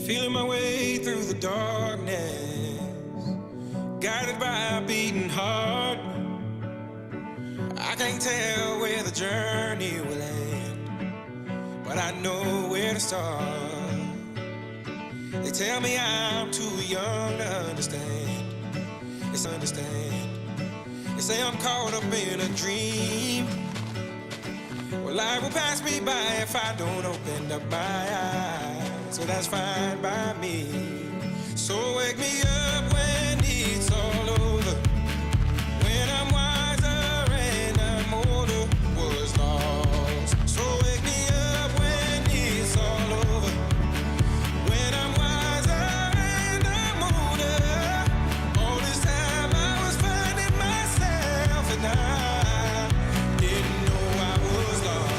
Feeling my way through the darkness, guided by a beating heart. I can't tell where the journey will end, but I know where to start. They tell me I'm too young to understand. They say I'm caught up in a dream. Well, life will pass me by if I don't open up my eyes. So that's fine by me. So wake me up when it's all over, when I'm wiser and I'm older, was lost. So wake me up when it's all over, when I'm wiser and I'm older. All this time I was finding myself and I didn't know I was lost.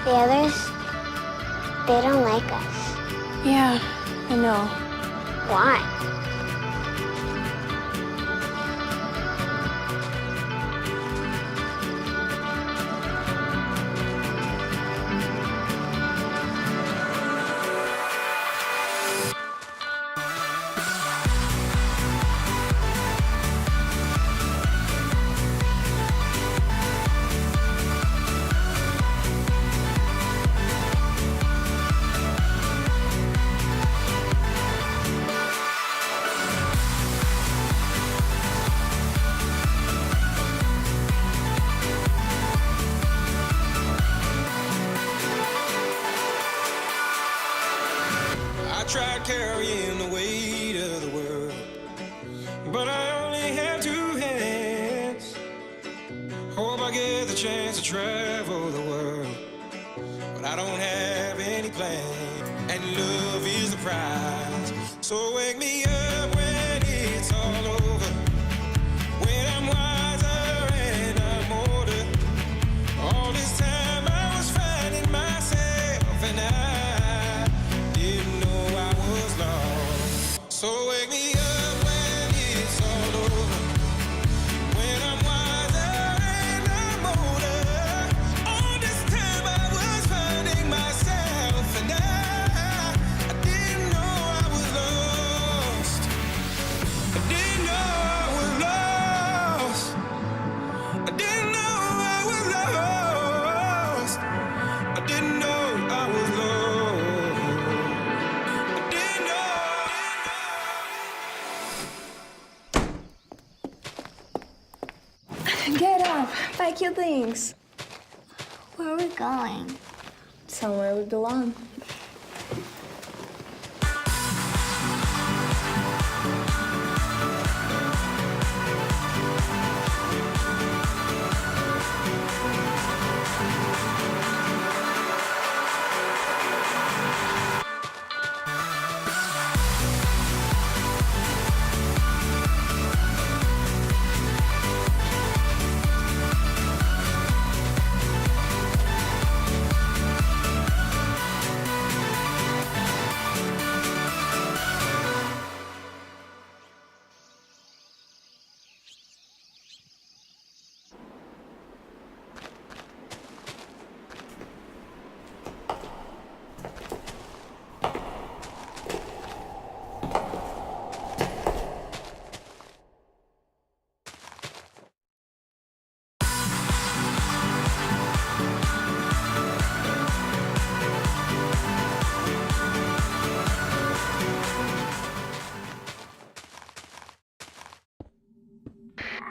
The others, they don't like us. Yeah, I know. Why? I tried carrying the weight of the world, but I only have two hands. Hope I get the chance to travel the world, but I don't have any plans, and love is the prize. So wake me up when it's all over, when I'm wiser and I'm older. All this time I was finding myself and I didn't know I was lost. So wake me up when it's all over, when I'm wiser and I'm older. All this time I was finding myself and I didn't know I was lost. I didn't know I was lost. I didn't know I was lost. I didn't know I was lost. I didn't know. Get up, pack your things. Where are we going? Somewhere we belong.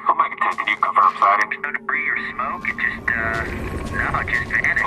Omega 10, can you confirm sightings? No debris or smoke, it just vanished.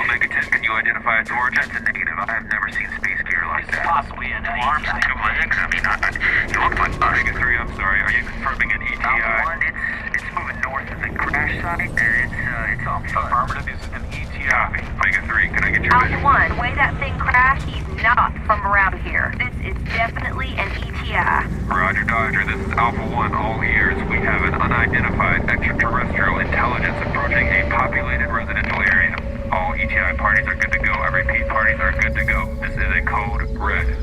Omega 10, can you identify its origin? That's a negative. I have never seen space gear like that. Possibly an arms and 2 legs. I mean, you look like Omega 3, I'm sorry. Are you confirming an ETI? Alpha 1, it's moving north of the crash site, and it's on foot. Affirmative is an ETI. Copy. Omega 3, can I get your Alpha 1, way that thing crashed, he's not from around here. This is definitely an ETI. Roger, Dodger. This is Alpha 1. All ears. We have an unidentified extraterrestrial intelligence approaching a populated residential area. All ETI parties are good to go. I repeat, parties are good to go. This is a code red.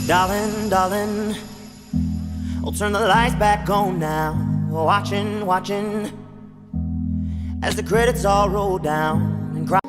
Darling, darling, I'll turn the lights back on now. Watching, watching, as the credits all roll down and cry.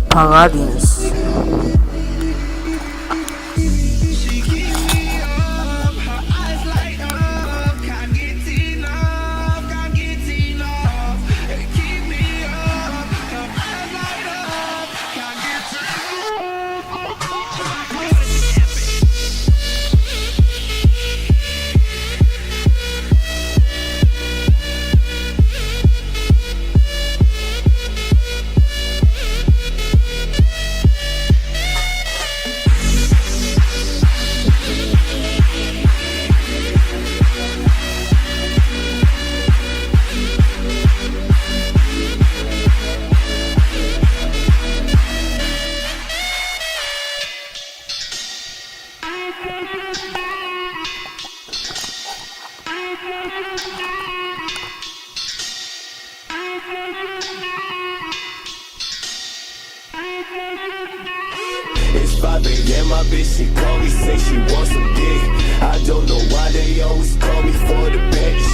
Paladins. It's 5 a.m. My bitch, she call me, say she wants some dick. I don't know why they always call me for the bed.